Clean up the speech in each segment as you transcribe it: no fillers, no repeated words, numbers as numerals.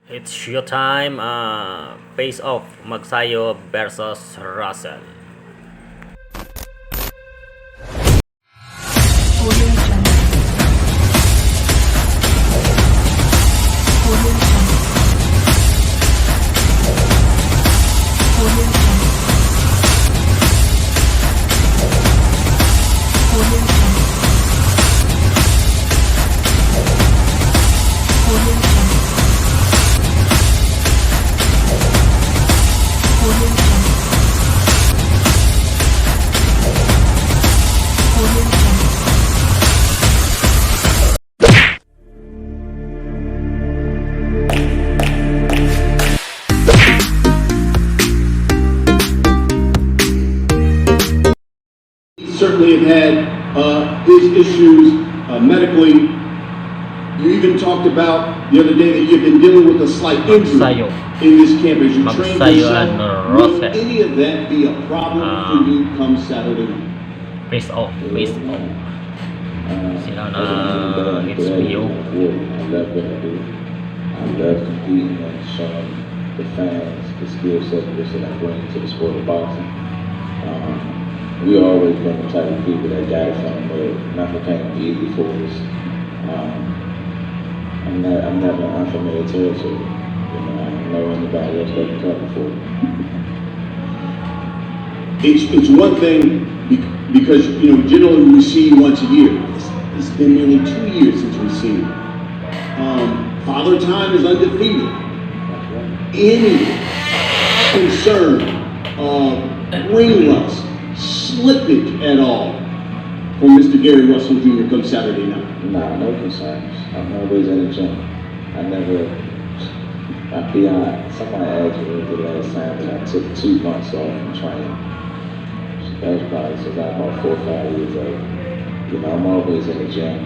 It's showtime. Face off. MAGSAYO versus RUSSEL. Audio Jungle. Audio Jungle. Audio Jungle. Audio Jungle. Audio Jungle. Audio Jungle. Audio Jungle. Certainly have had his issues medically. You even talked about the other day that you've been dealing with a slight injury MAGSAYO. in this camp as you train MAGSAYO yourself. and Will RUSSEL. any of that be a problem for you come Saturday night? Face off. Face off. Sila na HBO. I love what I do. I love competing and showing the fans the skill set that I bring to the sport of boxing. We always been the type of people that got it from where nothing came easy for us. I'm never in unfamiliar territory. I don't know anybody else that can cover for me. It's one thing because generally we see you once a year. It's been nearly 2 years since we've seen you. Father Time is undefeated. Any concern of ring rust, slippage at all for Mr. Gary Russell Jr. come Saturday night? Nah, no concerns. I'm always in the gym. Somebody asked me the last time that I took 2 months off from training. That was probably since I was about 4 or 5 years old. I'm always in the gym.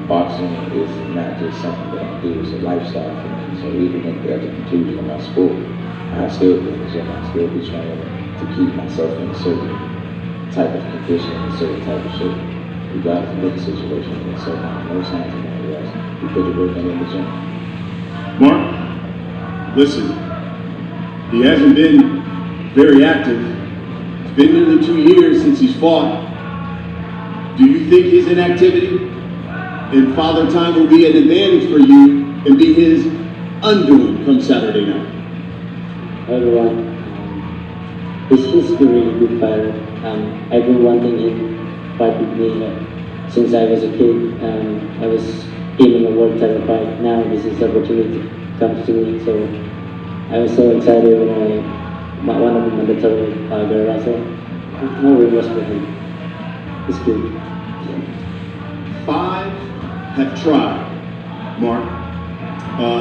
Boxing is not just something that I do, it's a lifestyle for me. So even at the conclusion of my sport, I still be in the gym, I still be training to keep myself in a certain type of condition, a certain type of shape. Regardless of the situation, and so no signs of any rest. We put the work in the gym. Mark, listen, he hasn't been very active. It's been nearly 2 years since he's fought. Do you think his inactivity and Father Time will be an advantage for you and be his undoing come Saturday night? Hi everyone. He's a really good fighter. I've been wanting him to fight with me since I was a kid. I was aiming a world title fight. Now this is the opportunity comes to me. So I was so excited when one of the mandatory Gary Russell. No reverse for him. It's good. 5 have tried, Mark.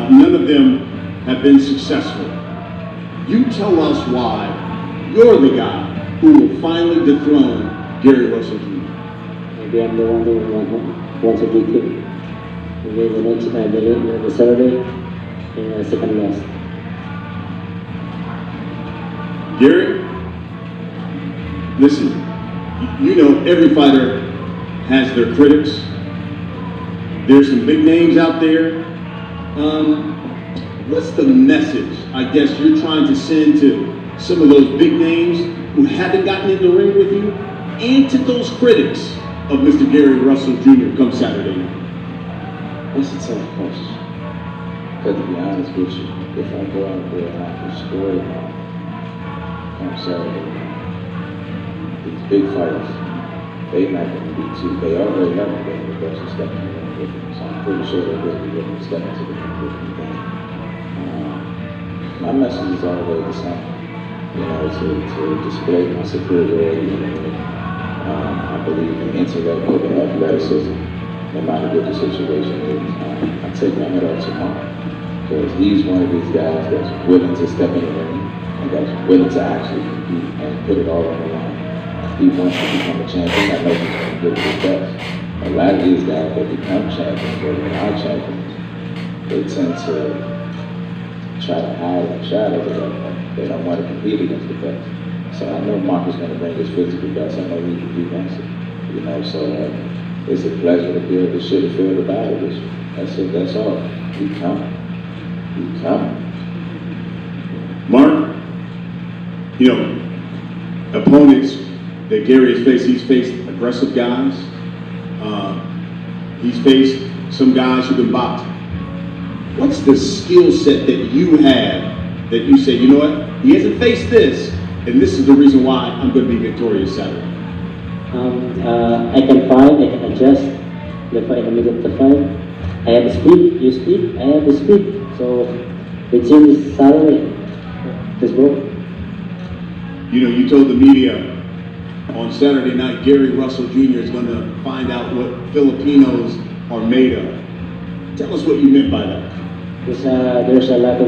None of them have been successful. You tell us why you're the guy who will finally dethrone Gary Russell Jr. Maybe I'm the one who wants to beat him. Maybe the Saturday in the second loss. Gary, listen, every fighter has their critics. There's some big names out there. What's the message, I guess, you're trying to send to some of those big names who haven't gotten in the ring with you and to those critics of Mr. Gary Russell Jr. come Saturday night? That's a tough question. Because to be honest with you, if I go out there and I destroy them, I'm sorry, these big fighters, they're not going to be too, they already haven't been the best of stepping in the ring with them, so I'm pretty sure they will be willing to step into the ring with me then. My message is always the same, to display my superiority in the ring. I believe in intellect over athleticism, no matter what the situation is. I take my head off to Mark, because he's one of these guys that's willing to step in the ring and that's willing to actually compete and put it all on the line. He wants to become a champion. I know he's going to give it his best. A lot of these guys that become champions or are champions, they tend to try to hide in the shadows of that. They don't want to compete against the best. So I know Mark is going to bring his physical best. I know he wants it. So it's a pleasure to be able to share the field about it with you. That's it. That's all. We come. Tough. Mark, you know, opponents that Gary has faced, he's faced aggressive guys. He's faced some guys who can box. What's the skill set that you have that you say, you know what, he hasn't faced this, and this is the reason why I'm going to be victorious Saturday? I can fight, I can adjust the fight in the middle of the fight. I have the speed, you speed, I have the speed. So the team is Saturday. Let's go. You know, you told the media on Saturday night, Gary Russell Jr. is going to find out what Filipinos are made of. Tell us what you meant by that. There's a lot of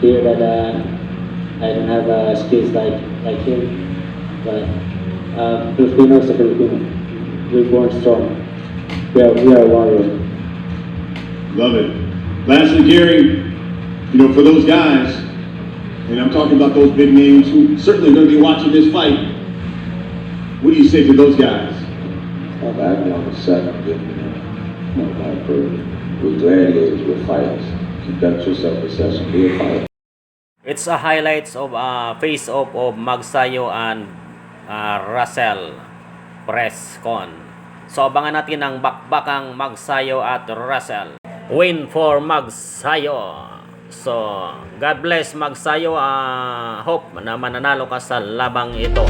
here that I don't have skills like him, but Filipinos are Filipino. We're born strong. We are warriors. Love it. Lastly, Gary, you know, for those guys, and I'm talking about those big names who certainly are going to be watching this fight, what do you say to those guys? Back on the second, we're gladiators, we're fighters. Conduct yourself as such and be a fighter. It's a highlights of face-off of MAGSAYO and RUSSEL press con. So abangan natin ang bakbakang MAGSAYO at RUSSEL. Win for MAGSAYO. So, God bless MAGSAYO. Hope na mananalo ka sa labang ito.